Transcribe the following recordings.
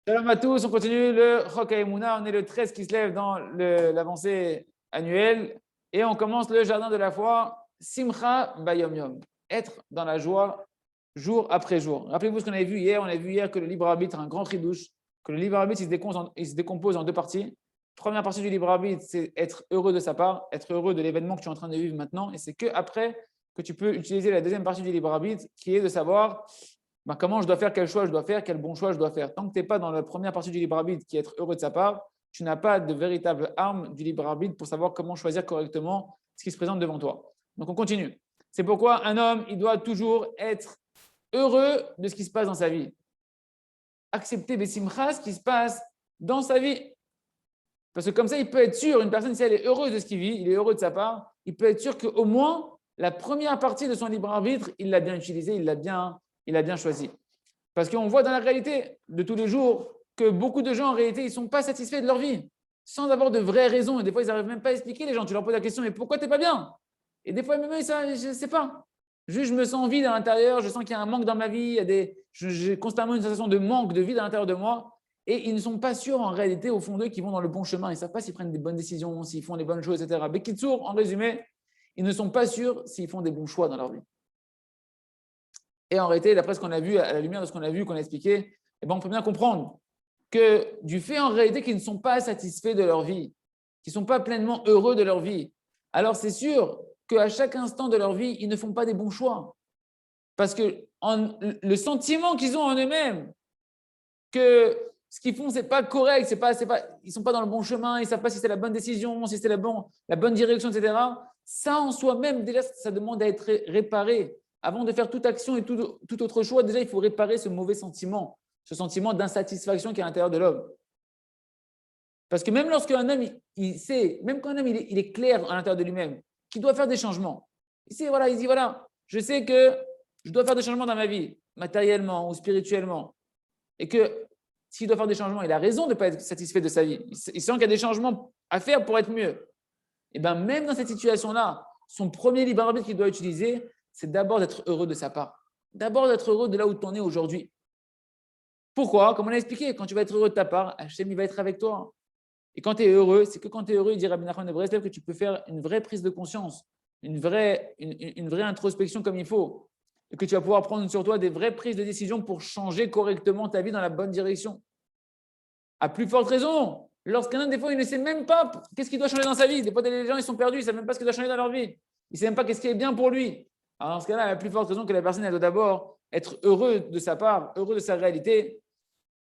Shalom à tous, on continue le Chok HaEmuna, on est le 13 qui se lève dans l'avancée annuelle et on commence le jardin de la foi, Simcha Bayom Yom, être dans la joie jour après jour. Rappelez-vous ce qu'on avait vu hier, on a vu hier que le libre arbitre a un grand chidouche, que le libre arbitre il se décompose en deux parties. Première partie du libre arbitre, c'est être heureux de sa part, être heureux de l'événement que tu es en train de vivre maintenant et c'est qu'après que tu peux utiliser la deuxième partie du libre arbitre qui est de savoir comment je dois faire, quel choix je dois faire, quel bon choix je dois faire. Tant que tu n'es pas dans la première partie du libre arbitre qui est être heureux de sa part, tu n'as pas de véritable arme du libre arbitre pour savoir comment choisir correctement ce qui se présente devant toi. Donc on continue. C'est pourquoi un homme, il doit toujours être heureux de ce qui se passe dans sa vie. Accepter Bessimcha, ce qui se passe dans sa vie. Parce que comme ça, il peut être sûr, une personne, si elle est heureuse de ce qu'il vit, il est heureux de sa part, il peut être sûr qu'au moins, la première partie de son libre arbitre, il l'a bien utilisé, il l'a bien choisi. Parce qu'on voit dans la réalité de tous les jours que beaucoup de gens, en réalité, ils ne sont pas satisfaits de leur vie, sans avoir de vraies raisons. Et des fois, ils n'arrivent même pas à expliquer les gens. Tu leur poses la question, mais pourquoi tu n'es pas bien? Et des fois, même eux, je ne sais pas. Juste, je me sens vide à l'intérieur, je sens qu'il y a un manque dans ma vie, j'ai constamment une sensation de manque, de vide à l'intérieur de moi. Et ils ne sont pas sûrs, en réalité, au fond d'eux, qu'ils vont dans le bon chemin. Ils ne savent pas s'ils prennent des bonnes décisions, s'ils font les bonnes choses, etc. Bekitsour, en résumé, ils ne sont pas sûrs s'ils font des bons choix dans leur vie. Et en réalité, d'après ce qu'on a vu, à la lumière de ce qu'on a vu, qu'on a expliqué, on peut bien comprendre que du fait en réalité qu'ils ne sont pas satisfaits de leur vie, qu'ils ne sont pas pleinement heureux de leur vie, alors c'est sûr qu'à chaque instant de leur vie, ils ne font pas des bons choix. Parce que le sentiment qu'ils ont en eux-mêmes, que ce qu'ils font, ce n'est pas correct, ils ne sont pas dans le bon chemin, ils ne savent pas si c'est la bonne décision, si c'est la bonne direction, etc. Ça, en soi-même, déjà, ça demande à être réparé. Avant de faire toute action et tout autre choix, déjà, il faut réparer ce mauvais sentiment, ce sentiment d'insatisfaction qui est à l'intérieur de l'homme. Parce que même lorsqu'un homme, il sait, même quand un homme, il est clair à l'intérieur de lui-même, qu'il doit faire des changements, il dit, je sais que je dois faire des changements dans ma vie, matériellement ou spirituellement, et que s'il doit faire des changements, il a raison de ne pas être satisfait de sa vie. Il sent qu'il y a des changements à faire pour être mieux. Et bien, même dans cette situation-là, son premier libre arbitre qu'il doit utiliser, c'est d'abord d'être heureux de sa part. D'abord d'être heureux de là où tu en es aujourd'hui. Pourquoi? Comme on a expliqué, quand tu vas être heureux de ta part, Hachem, il va être avec toi. Et quand tu es heureux, c'est que quand tu es heureux, il dit Rabbi Nachman de Breslev que tu peux faire une vraie prise de conscience, une vraie introspection comme il faut. Et que tu vas pouvoir prendre sur toi des vraies prises de décision pour changer correctement ta vie dans la bonne direction. À plus forte raison, lorsqu'un homme, des fois, il ne sait même pas qu'est-ce qu'il doit changer dans sa vie. Des fois, les gens, ils sont perdus, ils ne savent même pas ce qu'ils doivent changer dans leur vie. Ils ne savent même pas qu'est-ce qui est bien pour lui. Alors, dans ce cas-là, à plus forte raison que la personne, elle doit d'abord être heureux de sa part, heureux de sa réalité,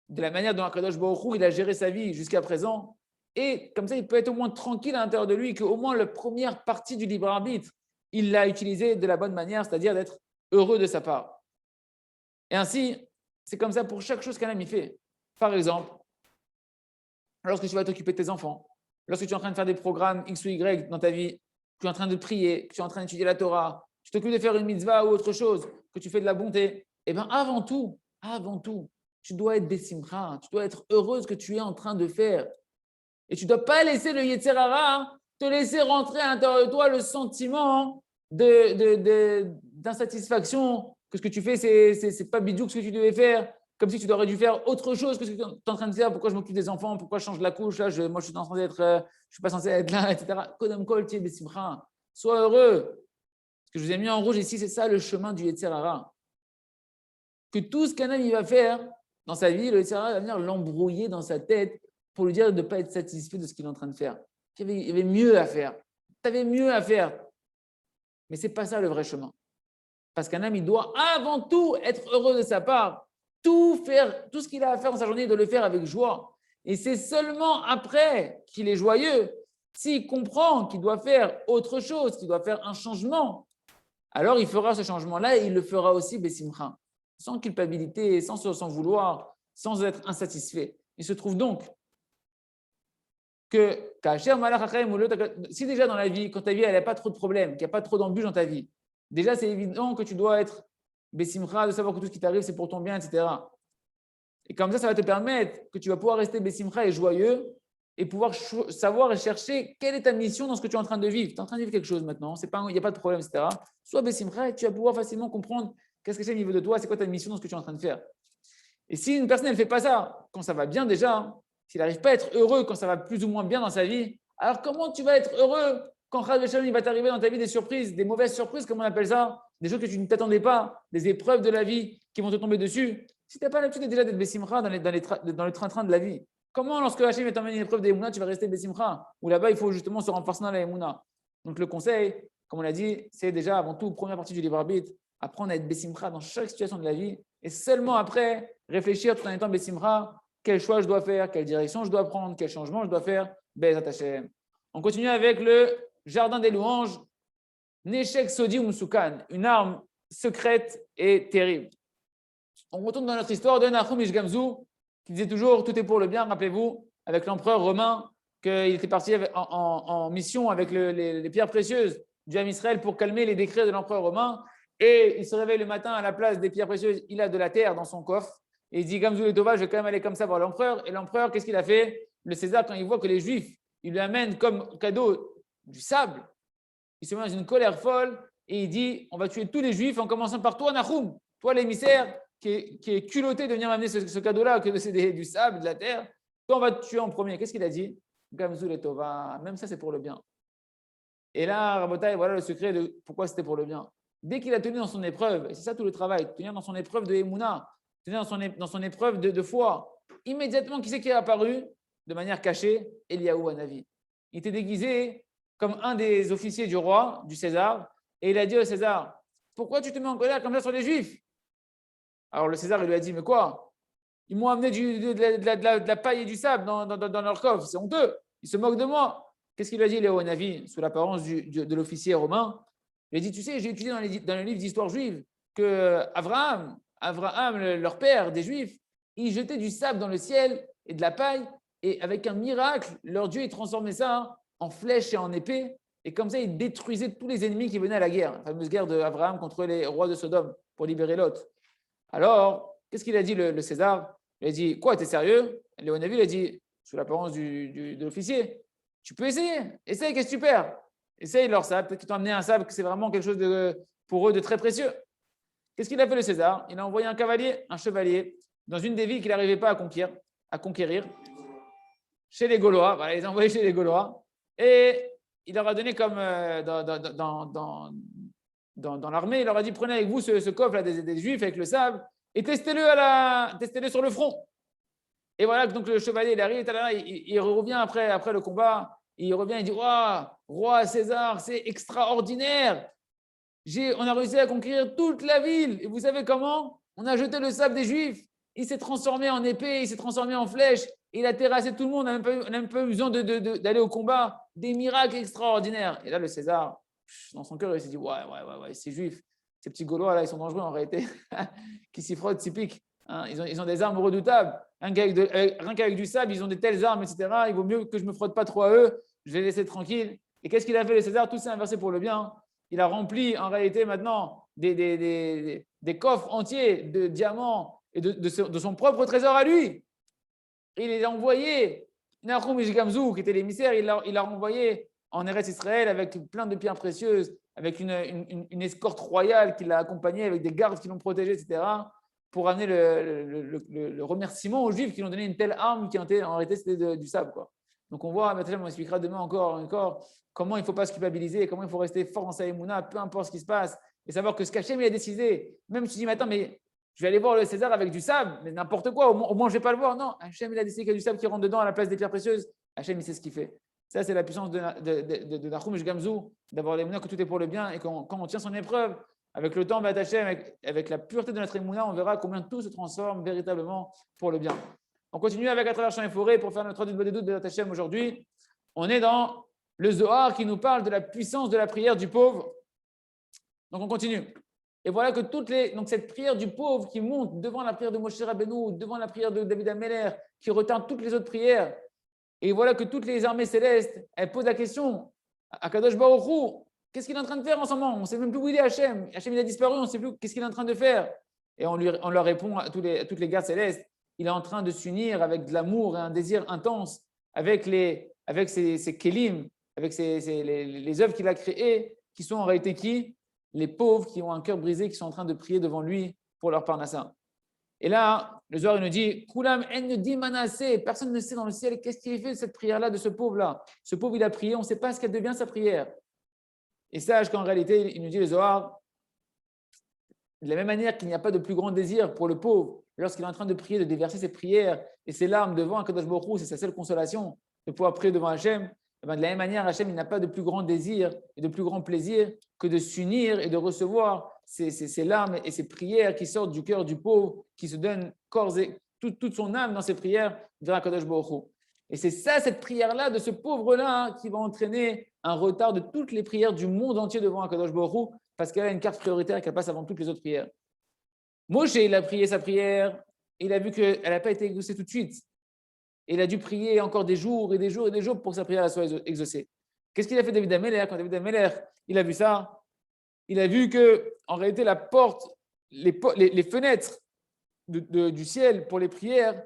de la manière dont Akadosh Baruch Hu, il a géré sa vie jusqu'à présent. Et comme ça, il peut être au moins tranquille à l'intérieur de lui qu'au moins la première partie du libre arbitre, il l'a utilisé de la bonne manière, c'est-à-dire d'être heureux de sa part. Et ainsi, c'est comme ça pour chaque chose qu'un homme y fait. Par exemple, lorsque tu vas t'occuper de tes enfants, lorsque tu es en train de faire des programmes X ou Y dans ta vie, tu es en train de prier, tu es en train d'étudier la Torah, tu t'occupes de faire une mitzvah ou autre chose, que tu fais de la bonté, eh bien avant tout, tu dois être bessimcha, tu dois être heureuse que tu es en train de faire. Et tu ne dois pas laisser le Yetzer Hara te laisser rentrer à l'intérieur de toi le sentiment d'insatisfaction, que ce que tu fais, c'est pas bidou ce que tu devais faire, comme si tu aurais dû faire autre chose que ce que tu es en train de faire. Pourquoi je m'occupe des enfants? Pourquoi je change la couche? Là, moi, je suis suis pas censé être là, etc. Kodam kol tiye besimcha. Sois heureux. Ce que je vous ai mis en rouge ici, c'est ça le chemin du Yetzer Hara. Que tout ce qu'un homme va faire dans sa vie, le Yetzer Hara va venir l'embrouiller dans sa tête pour lui dire de ne pas être satisfait de ce qu'il est en train de faire. Il y avait mieux à faire. Tu avais mieux à faire. Mais ce n'est pas ça le vrai chemin. Parce qu'un homme, il doit avant tout être heureux de sa part. Tout ce qu'il a à faire dans sa journée, il doit le faire avec joie. Et c'est seulement après qu'il est joyeux, s'il comprend qu'il doit faire autre chose, qu'il doit faire un changement, alors il fera ce changement-là et il le fera aussi bessimcha, sans culpabilité, sans vouloir, sans être insatisfait. Il se trouve donc que si déjà dans la vie, quand ta vie elle n'a pas trop de problèmes, qu'il n'y a pas trop d'embûches dans ta vie, déjà c'est évident que tu dois être bessimcha, de savoir que tout ce qui t'arrive c'est pour ton bien, etc. Et comme ça va te permettre que tu vas pouvoir rester bessimcha et joyeux et pouvoir savoir et chercher quelle est ta mission dans ce que tu es en train de vivre. Tu es en train de vivre quelque chose maintenant, il n'y a pas de problème, etc. Sois bessimcha et tu vas pouvoir facilement comprendre qu'est-ce que c'est au niveau de toi, c'est quoi ta mission dans ce que tu es en train de faire. Et si une personne ne fait pas ça, quand ça va bien déjà, s'il n'arrive pas à être heureux quand ça va plus ou moins bien dans sa vie, alors comment tu vas être heureux quand il va t'arriver dans ta vie des surprises, des mauvaises surprises, comme on appelle ça, des choses que tu ne t'attendais pas, des épreuves de la vie qui vont te tomber dessus. Si tu n'as pas l'habitude déjà d'être Bessimcha dans le train-train de la vie, comment lorsque Hachem t'emmène une épreuve d'Emouna, tu vas rester Bessimcha? Ou là-bas, il faut justement se renforcer dans la Emouna. Donc le conseil, comme on l'a dit, c'est déjà avant tout, première partie du libre arbitre, apprendre à être Bessimcha dans chaque situation de la vie. Et seulement après, réfléchir tout en étant Bessimcha, quel choix je dois faire, quelle direction je dois prendre, quel changement je dois faire. Bezat Hashem. On continue avec le jardin des louanges. Neshek Sodi Umsukan, une arme secrète et terrible. On retourne dans notre histoire de Nahum Ishgamzu, qui disait toujours tout est pour le bien, rappelez-vous, avec l'empereur romain, qu'il était parti en mission avec les pierres précieuses du Ham Israël pour calmer les décrets de l'empereur romain. Et il se réveille le matin à la place des pierres précieuses, il a de la terre dans son coffre. Et il dit Gamzu et Tova, je vais quand même aller comme ça voir l'empereur. Et l'empereur, qu'est-ce qu'il a fait? Le César, quand il voit que les Juifs, ils lui amènent comme cadeau du sable, il se met dans une colère folle et il dit on va tuer tous les Juifs en commençant par toi, Nahum, toi l'émissaire qui est culotté de venir m'amener ce cadeau-là, que c'est du sable, de la terre. Toi, on va te tuer en premier. Qu'est-ce qu'il a dit? Gamzu et Tova, même ça, c'est pour le bien. Et là, Rabotai, voilà le secret de pourquoi c'était pour le bien. Dès qu'il a tenu dans son épreuve, et c'est ça tout le travail, tenir dans son épreuve de Emouna, tenir dans son épreuve de foi, immédiatement, qui c'est qui est apparu de manière cachée? Eliyahu Hanavi. Il était déguisé comme un des officiers du roi, du César, et il a dit au César, pourquoi tu te mets en colère comme ça sur les Juifs? Alors le César, il lui a dit, mais quoi? Ils m'ont amené de la paille et du sable dans leur coffre, c'est honteux, ils se moquent de moi. Qu'est-ce qu'il a dit, Eliyahu Hanavi, sous l'apparence de l'officier romain? Il a dit, tu sais, j'ai étudié dans les livres d'histoire juive que Abraham, leur père des Juifs, il jetait du sable dans le ciel et de la paille, et avec un miracle, leur Dieu, il transformait ça en flèches et en épées, et comme ça, il détruisait tous les ennemis qui venaient à la guerre, la fameuse guerre d'Abraham contre les rois de Sodome pour libérer Lot. Alors, qu'est-ce qu'il a dit le César? Il a dit, quoi, t'es sérieux? Léonavi, il a dit, sous l'apparence de l'officier, tu peux essayer, essaye, qu'est-ce que tu perds? Essaye leur sable, peut-être qu'ils t'ont amené un sable, que c'est vraiment quelque chose pour eux de très précieux. Qu'est-ce qu'il a fait le César? Il a envoyé un chevalier, dans une des villes qu'il n'arrivait pas à conquérir, chez les Gaulois. Voilà, il les a envoyés chez les Gaulois. Et il leur a donné comme dans l'armée, il leur a dit prenez avec vous ce coffre-là des Juifs avec le sable et testez-le sur le front. Et voilà, donc le chevalier, il arrive, il revient après le combat. Il revient, il dit roi César, c'est extraordinaire. On a réussi à conquérir toute la ville. Et vous savez comment? On a jeté le sable des Juifs. Il s'est transformé en épée, il s'est transformé en flèche. Il a terrassé tout le monde. On n'a même pas eu besoin d'aller au combat. Des miracles extraordinaires. Et là, le César, dans son cœur, il s'est dit ouais, ces Juifs, ces petits Gaulois, là, ils sont dangereux en réalité. Qui s'y frottent, s'y piquent. Hein, ils ont des armes redoutables. Rien qu'avec du sable, ils ont de telles armes, etc. Il vaut mieux que je ne me frotte pas trop à eux. Je vais les laisser tranquilles. Et qu'est-ce qu'il a fait, le César? Tout s'est inversé pour le bien. Il a rempli en réalité maintenant des coffres entiers de diamants et de son propre trésor à lui. Et il les a envoyés. Nahum Ishgamzu, qui était l'émissaire, il l'a renvoyé en Eretz Israël avec plein de pierres précieuses, avec une escorte royale qui l'a accompagné, avec des gardes qui l'ont protégé, etc., pour amener le remerciement aux Juifs qui lui ont donné une telle arme qui en réalité c'était du sable, quoi. Donc on voit, on expliquera demain encore comment il ne faut pas se culpabiliser, comment il faut rester fort en sa émouna, peu importe ce qui se passe, et savoir que ce qu'Hachem a décidé, même si tu dis, mais attends, mais je vais aller voir le César avec du sable, mais n'importe quoi, au moins je ne vais pas le voir. Non, Hachem il a décidé qu'il y a du sable qui rentre dedans à la place des pierres précieuses. Hachem il sait ce qu'il fait. Ça, c'est la puissance de Nahum Ishgamzu, d'avoir l'émouna que tout est pour le bien, et quand on tient son épreuve, avec le temps, avec la pureté de notre émouna, on verra combien tout se transforme véritablement pour le bien. On continue avec à travers champs et forêts pour faire notre traduit de Bezat Hashem aujourd'hui. On est dans le Zohar qui nous parle de la puissance de la prière du pauvre. Donc on continue. Et voilà que donc cette prière du pauvre qui monte devant la prière de Moshe Rabbeinu, devant la prière de David Ameller, qui retarde toutes les autres prières. Et voilà que toutes les armées célestes, elles posent la question à Kadosh Baruch Hu, qu'est-ce qu'il est en train de faire en ce moment? On ne sait même plus où il est, Hachem. Hachem, il a disparu, on ne sait plus qu'est-ce qu'il est en train de faire. Et on leur répond à toutes les gardes célestes. Il est en train de s'unir avec de l'amour et un désir intense avec ses kélim, avec les œuvres qu'il a créées, qui sont en réalité qui? Les pauvres qui ont un cœur brisé, qui sont en train de prier devant lui pour leur parnassa. Et là, le Zohar il nous dit, Kulam en dit manassé, personne ne sait dans le ciel qu'est-ce qui est fait de cette prière-là, de ce pauvre-là. Ce pauvre, il a prié, on ne sait pas ce qu'elle devient sa prière. Et sache qu'en réalité, il nous dit le Zohar, de la même manière qu'il n'y a pas de plus grand désir pour le pauvre, lorsqu'il est en train de prier, de déverser ses prières et ses larmes devant Akadosh Baruch Hu, c'est sa seule consolation de pouvoir prier devant Hachem. Et bien de la même manière, Hachem, il n'a pas de plus grand désir et de plus grand plaisir que de s'unir et de recevoir ces larmes et ces prières qui sortent du cœur du pauvre, qui se donne corps et toute son âme dans ses prières vers Akadosh Baruch Hu. Et c'est ça, cette prière-là de ce pauvre-là, qui va entraîner un retard de toutes les prières du monde entier devant Akadosh Baruch Hu, parce qu'elle a une carte prioritaire qu'elle passe avant toutes les autres prières. Moshe, il a prié sa prière, il a vu qu'elle n'a pas été exaucée tout de suite. Et il a dû prier encore des jours et des jours et des jours pour que sa prière soit exaucée. Qu'est-ce qu'il a fait David Ameler quand David Ameler, il a vu ça? Il a vu que en réalité, la porte, les fenêtres du ciel pour les prières,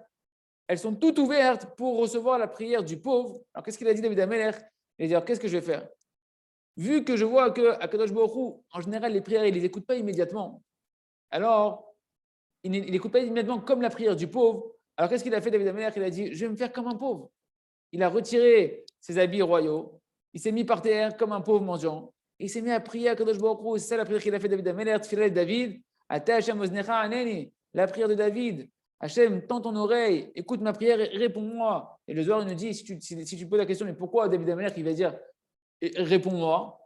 elles sont toutes ouvertes pour recevoir la prière du pauvre. Alors, qu'est-ce qu'il a dit David Ameler? Il a dit, alors, qu'est-ce que je vais faire? Vu que je vois qu'à Kadosh Baruch Hu, en général, les prières, il ne les écoute pas immédiatement. Alors, il n'écoute pas immédiatement comme la prière du pauvre. Alors, qu'est-ce qu'il a fait, David Ameler? Il a dit, je vais me faire comme un pauvre. Il a retiré ses habits royaux. Il s'est mis par terre comme un pauvre mendiant. Et il s'est mis à prier à Kadosh Baruch Hu. C'est ça la prière qu'il a fait, David Ameler. Tfilah David. Ata Hashem Oznecha Aneni. La prière de David. Hachem, tends ton oreille, écoute ma prière et réponds-moi. Et le Zohar nous dit, si tu poses la question, mais pourquoi David Ameler qui va dire réponds-moi,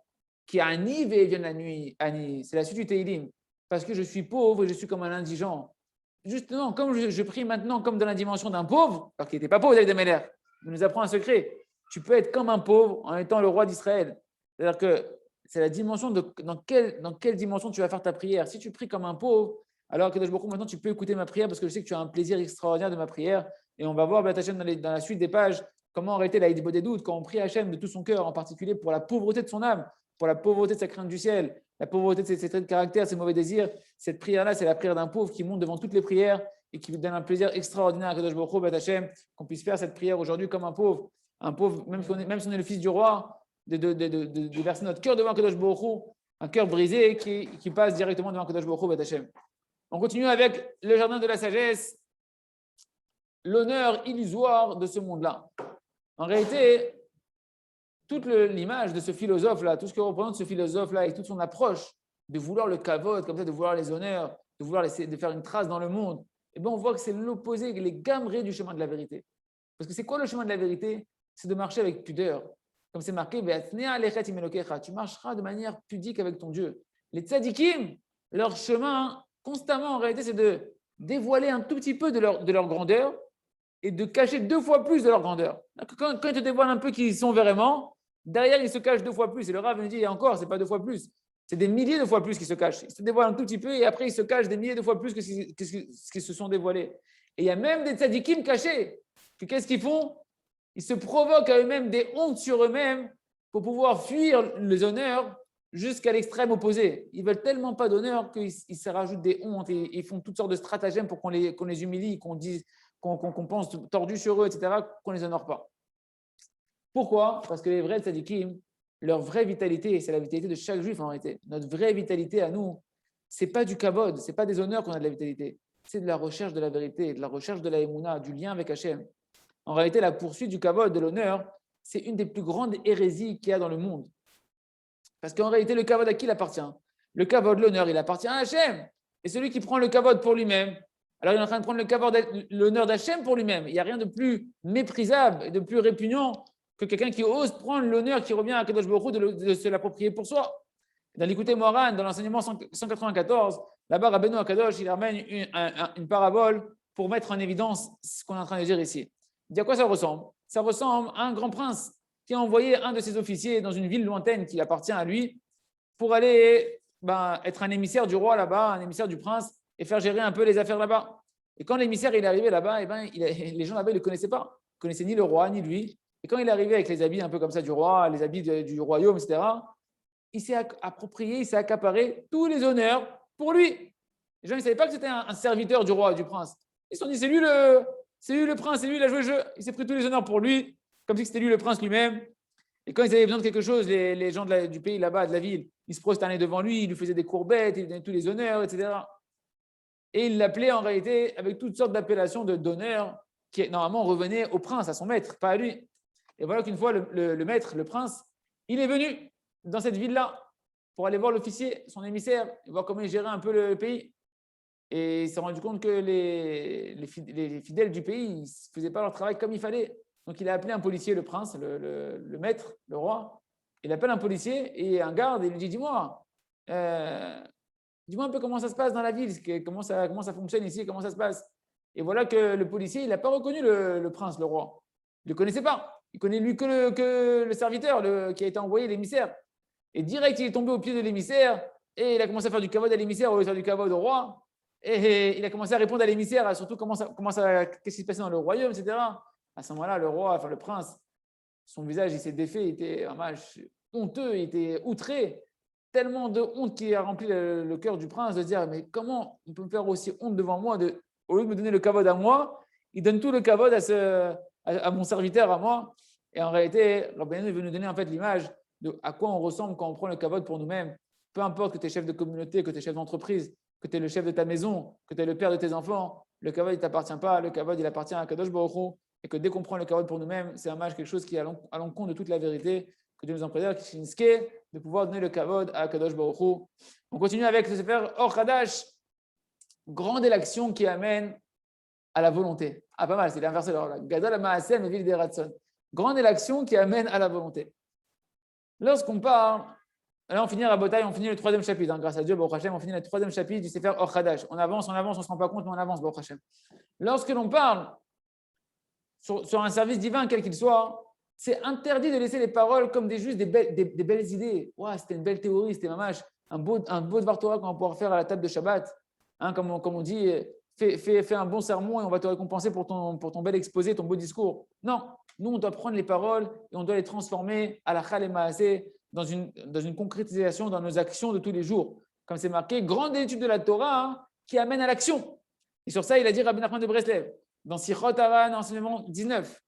qui a Ani vient la nuit, Ani, c'est la suite du Teilim, parce que je suis pauvre et je suis comme un indigent. Justement, comme je prie maintenant comme dans la dimension d'un pauvre, alors qu'il n'était pas pauvre, David Ameler, il nous apprend un secret. Tu peux être comme un pauvre en étant le roi d'Israël. C'est-à-dire que c'est la dimension de dans quelle dimension tu vas faire ta prière. Si tu pries comme un pauvre, alors que maintenant tu peux écouter ma prière parce que je sais que tu as un plaisir extraordinaire de ma prière. Et on va voir Hachem dans la suite des pages comment arrêter la Hidbo des doutes quand on prie Hachem de tout son cœur, en particulier pour la pauvreté de son âme, pour la pauvreté de sa crainte du ciel, la pauvreté de ses traits de caractère, ses mauvais désirs. Cette prière-là, c'est la prière d'un pauvre qui monte devant toutes les prières et qui donne un plaisir extraordinaire à Kadosh Baruch Hu, Hachem, qu'on puisse faire cette prière aujourd'hui comme un pauvre, même si on est le fils du roi, de verser notre cœur devant Kadosh Baruch Hu, un cœur brisé qui passe directement devant Kadosh Baruch Hu, Hachem. On continue avec le jardin de la sagesse, l'honneur illusoire de ce monde-là. En réalité, toute l'image de ce philosophe-là, tout ce que représente ce philosophe-là et toute son approche de vouloir le kavod, comme ça, de vouloir les honneurs, de vouloir essayer de faire une trace dans le monde, eh bien, on voit que c'est l'opposé, les gamrés du chemin de la vérité. Parce que c'est quoi le chemin de la vérité? C'est de marcher avec pudeur. Comme c'est marqué, tu marcheras de manière pudique avec ton Dieu. Les tzadikim, leur chemin, constamment, en réalité, c'est de dévoiler un tout petit peu de leur grandeur et de cacher 2 fois plus de leur grandeur. Quand ils te dévoilent un peu qui ils sont vraiment, derrière, ils se cachent 2 fois plus. Et le Rav me dit, et encore, ce n'est pas 2 fois plus. C'est des milliers de fois plus qui se cachent. Ils se dévoilent un tout petit peu et après, ils se cachent des milliers de fois plus que ce qui se sont dévoilés. Et il y a même des tzadikim cachés. Qu'est-ce qu'ils font? Ils se provoquent à eux-mêmes des hontes sur eux-mêmes pour pouvoir fuir les honneurs jusqu'à l'extrême opposé. Ils veulent tellement pas d'honneur qu'ils se rajoutent des hontes et ils font toutes sortes de stratagèmes pour qu'on les humilie, qu'on pense tordu sur eux, etc., qu'on ne les honore pas. Pourquoi? Parce que les vrais tzadikim, leur vraie vitalité, c'est la vitalité de chaque juif en réalité. Notre vraie vitalité à nous, ce n'est pas du kavod, ce n'est pas des honneurs qu'on a de la vitalité, c'est de la recherche de la vérité, de la recherche de la émouna, du lien avec Hachem. En réalité, la poursuite du kavod, de l'honneur, c'est une des plus grandes hérésies qu'il y a dans le monde. Parce qu'en réalité, le kavod à qui il appartient? Le kavod, l'honneur, il appartient à Hachem. Et celui qui prend le kavod pour lui-même, alors il est en train de prendre l'honneur d'Hachem pour lui-même. Il n'y a rien de plus méprisable et de plus répugnant que quelqu'un qui ose prendre l'honneur qui revient à Kadosh Baruch Hu de se l'approprier pour soi. Dans l'écouté Moran, dans l'enseignement 194, là-bas, Rabbeinu Akadosh, il ramène une parabole pour mettre en évidence ce qu'on est en train de dire ici. Il dit à quoi ça ressemble? Ça ressemble à un grand prince qui a envoyé un de ses officiers dans une ville lointaine qui appartient à lui pour aller être un émissaire du roi là-bas, un émissaire du prince et faire gérer un peu les affaires là-bas. Et quand l'émissaire est arrivé là-bas, les gens là-bas ne le connaissaient pas. Ils ne connaissaient ni le roi, ni lui. Et quand il est arrivé avec les habits un peu comme ça du roi, les habits du royaume, etc., il s'est approprié, il s'est accaparé tous les honneurs pour lui. Les gens ne savaient pas que c'était un serviteur du roi et du prince. Ils se sont dit, c'est lui le prince, c'est lui, il a joué le jeu. Il s'est pris tous les honneurs pour lui, comme si c'était lui le prince lui-même. Et quand ils avaient besoin de quelque chose, les gens du pays là-bas, de la ville, ils se prosternaient devant lui, ils lui faisaient des courbettes, ils lui donnaient tous les honneurs, etc. Et il l'appelait en réalité avec toutes sortes d'appellations d'honneur qui normalement revenaient au prince, à son maître, pas à lui. Et voilà qu'une fois, le maître, le prince, il est venu dans cette ville-là pour aller voir l'officier, son émissaire, et voir comment il gérait un peu le pays. Et il s'est rendu compte que les fidèles du pays ne faisaient pas leur travail comme il fallait. Donc il a appelé un policier, le prince, le maître, le roi. Il appelle un policier et un garde et il lui dit, dis-moi un peu comment ça se passe dans la ville, comment ça fonctionne ici, comment ça se passe. Et voilà que le policier, il n'a pas reconnu le prince, le roi. Il ne le connaissait pas. Il connaît lui que le serviteur qui a été envoyé, l'émissaire. Et direct, il est tombé au pied de l'émissaire et il a commencé à faire du kavod à l'émissaire au lieu de faire du kavod au roi. Et il a commencé à répondre à l'émissaire, surtout qu'est-ce qui se passait dans le royaume, etc. À ce moment-là, le roi, enfin le prince, son visage, il s'est défait, il était vraiment honteux, il était outré. Tellement de honte qui a rempli le cœur du prince de se dire, mais comment on peut me faire aussi honte devant moi, au lieu de me donner le kavod à moi, il donne tout le kavod à mon serviteur, à moi. Et en réalité, Rabbi Yehuda veut nous donner en fait l'image de à quoi on ressemble quand on prend le kavod pour nous-mêmes. Peu importe que tu es chef de communauté, que tu es chef d'entreprise, que tu es le chef de ta maison, que tu es le père de tes enfants, le kavod ne t'appartient pas, le kavod il appartient à Kadosh Baruch Hu, et que dès qu'on prend le kavod pour nous-mêmes, c'est quelque chose qui est à l'encontre de toute la vérité, que Dieu nous en préserve, qui est de pouvoir donner le kavod à Kadosh Baruch Hu. On continue avec ce sefer Or Hadash. Grande est l'action qui amène à la volonté. Ah, pas mal, c'est l'inverse de là. Gadol Maaseh Mevil des Ratson. Grande est l'action qui amène à la volonté. Lorsqu'on parle, là on finit à Rabotai, on finit le 3e chapitre. Grâce à Dieu, Baruch Hashem, on finit le 3e chapitre du sefer Or Hadash. On avance, on ne se rend pas compte, mais on avance, Baruch Hashem. Lorsque l'on parle sur un service divin, quel qu'il soit, c'est interdit de laisser les paroles comme juste des belles idées. Ouais, c'était une belle théorie, c'était mamash, un beau Dvar Torah qu'on va pouvoir faire à la table de Shabbat. Comme on dit, fais un bon sermon et on va te récompenser pour ton bel exposé, ton beau discours. Non, nous, on doit prendre les paroles et on doit les transformer à la Chal et Maaseh dans une concrétisation dans nos actions de tous les jours. Comme c'est marqué, grande étude de la Torah qui amène à l'action. Et sur ça, il a dit Rabbi Nachman de Breslev, dans Sichot Haran, enseignement 19.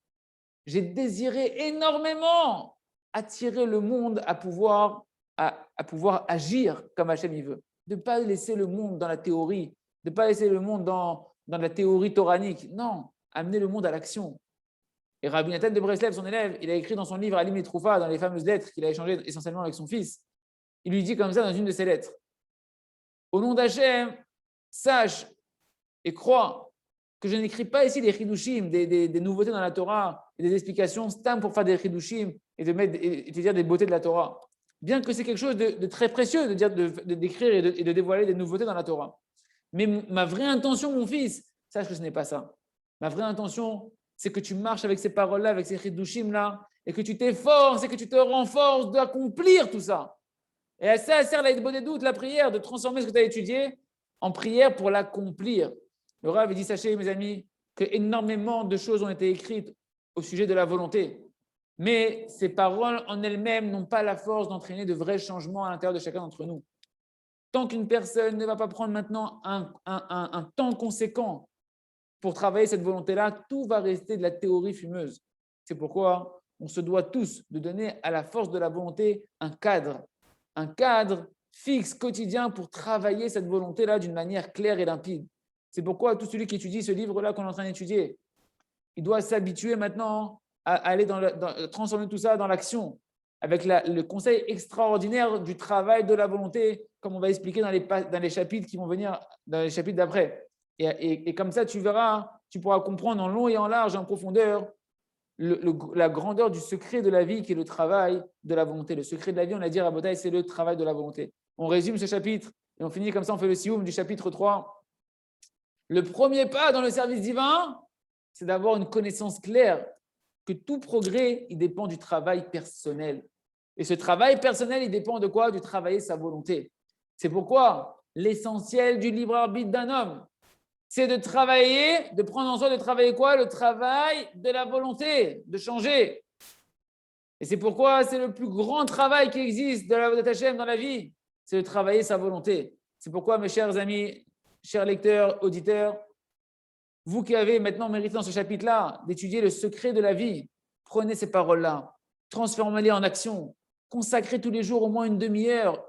J'ai désiré énormément attirer le monde à pouvoir agir comme Hachem il veut. De ne pas laisser le monde dans la théorie, de ne pas laisser le monde dans la théorie toranique. Non, amener le monde à l'action. Et Rabbi Nathan de Breslev, son élève, il a écrit dans son livre Alim et Troufa, dans les fameuses lettres qu'il a échangées essentiellement avec son fils, il lui dit comme ça dans une de ses lettres. Au nom d'Hachem, sache et crois que je n'écris pas ici des chidushim, des nouveautés dans la Torah, et des explications stam pour faire des chidushim et te dire des beautés de la Torah. Bien que c'est quelque chose de très précieux d'écrire et de dévoiler des nouveautés dans la Torah. Mais ma vraie intention, mon fils, sache que ce n'est pas ça. Ma vraie intention, c'est que tu marches avec ces paroles-là, avec ces chidushim-là, et que tu t'efforces et que tu te renforces d'accomplir tout ça. Et à ça sert la doute, la prière, de transformer ce que tu as étudié en prière pour l'accomplir. Le Rav dit, sachez mes amis, que énormément de choses ont été écrites au sujet de la volonté. Mais ces paroles en elles-mêmes n'ont pas la force d'entraîner de vrais changements à l'intérieur de chacun d'entre nous. Tant qu'une personne ne va pas prendre maintenant un temps conséquent pour travailler cette volonté-là, tout va rester de la théorie fumeuse. C'est pourquoi on se doit tous de donner à la force de la volonté un cadre fixe, quotidien pour travailler cette volonté-là d'une manière claire et limpide. C'est pourquoi tout celui qui étudie ce livre-là qu'on est en train d'étudier, il doit s'habituer maintenant à aller transformer tout ça dans l'action, avec le conseil extraordinaire du travail de la volonté, comme on va expliquer dans les chapitres qui vont venir, dans les chapitres d'après. Et comme ça, tu verras, tu pourras comprendre en long et en large, en profondeur, la grandeur du secret de la vie qui est le travail de la volonté. Le secret de la vie, on a dit à Rabotai, c'est le travail de la volonté. On résume ce chapitre et on finit comme ça, on fait le sioum du chapitre 3. Le premier pas dans le service divin, c'est d'avoir une connaissance claire que tout progrès, il dépend du travail personnel. Et ce travail personnel, il dépend de quoi? Du travailler sa volonté. C'est pourquoi l'essentiel du libre arbitre d'un homme, c'est de travailler, de prendre en soi de travailler quoi? Le travail de la volonté, de changer. Et c'est pourquoi c'est le plus grand travail qui existe de la volonté Hachem dans la vie, c'est de travailler sa volonté. C'est pourquoi, mes chers amis, chers lecteurs, auditeurs, vous qui avez maintenant mérité dans ce chapitre-là d'étudier le secret de la vie, prenez ces paroles-là, transformez-les en action. consacrez tous les jours au moins une demi-heure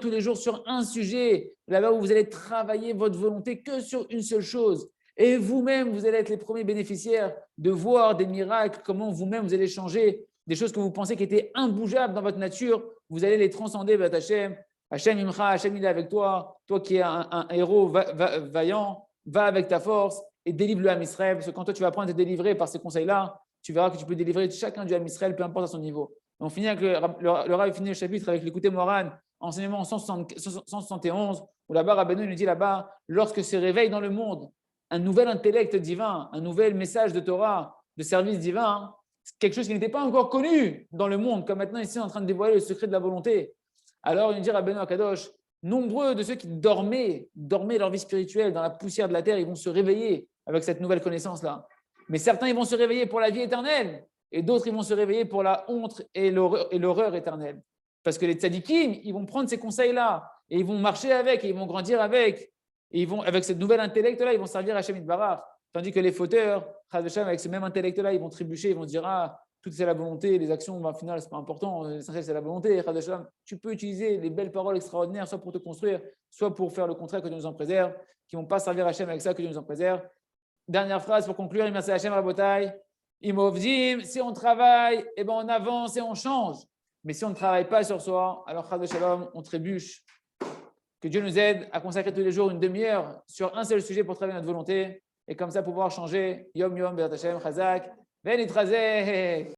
tous les jours sur un sujet, là-bas où vous allez travailler votre volonté que sur une seule chose. Et vous-même, vous allez être les premiers bénéficiaires de voir des miracles, comment vous-même vous allez changer des choses que vous pensez qui étaient imbougeables dans votre nature, vous allez les transcender, Bat Hashem. Hashem Imcha, Hashem il est avec toi, toi qui es un héros vaillant, va avec ta force et délivre le Ham Israël, parce que quand toi tu vas apprendre à te délivrer par ces conseils-là, tu verras que tu peux délivrer chacun du Ham Israël, peu importe à son niveau. On finit avec le Rav finit le chapitre avec l'écouter Moran, enseignement 171, où là-bas, Rabbeinu nous dit là-bas, lorsque se réveille dans le monde un nouvel intellect divin, un nouvel message de Torah, de service divin, quelque chose qui n'était pas encore connu dans le monde, comme maintenant ici en train de dévoiler le secret de la volonté. Alors il nous dit Rabbeinu Akadosh, nombreux de ceux qui dormaient leur vie spirituelle dans la poussière de la terre, ils vont se réveiller avec cette nouvelle connaissance-là. Mais certains, ils vont se réveiller pour la vie éternelle, et d'autres, ils vont se réveiller pour la honte et l'horreur éternelle. Parce que les tzadikim, ils vont prendre ces conseils-là, et ils vont marcher avec, et ils vont grandir avec, et ils vont, avec ce nouvel intellect-là, ils vont servir Hashem Yitbarach. Tandis que les fauteurs, avec ce même intellect-là, ils vont trébucher, ils vont se dire, ah, tout c'est la volonté, les actions, au final, ce n'est pas important, l'essentiel, c'est la volonté. Tu peux utiliser les belles paroles extraordinaires, soit pour te construire, soit pour faire le contraire, que Dieu nous en préserve, qui ne vont pas servir Hashem avec ça, que Dieu nous en préserve. Dernière phrase pour conclure, merci Hashem Rabotai. Si on travaille, eh ben on avance et on change. Mais si on ne travaille pas sur soi, alors Chas Shalom, on trébuche. Que Dieu nous aide à consacrer tous les jours une demi-heure sur un seul sujet pour travailler notre volonté et comme ça pouvoir changer. Yom Yom, Be'at Hashem, Chazak, Ben Itrazeh.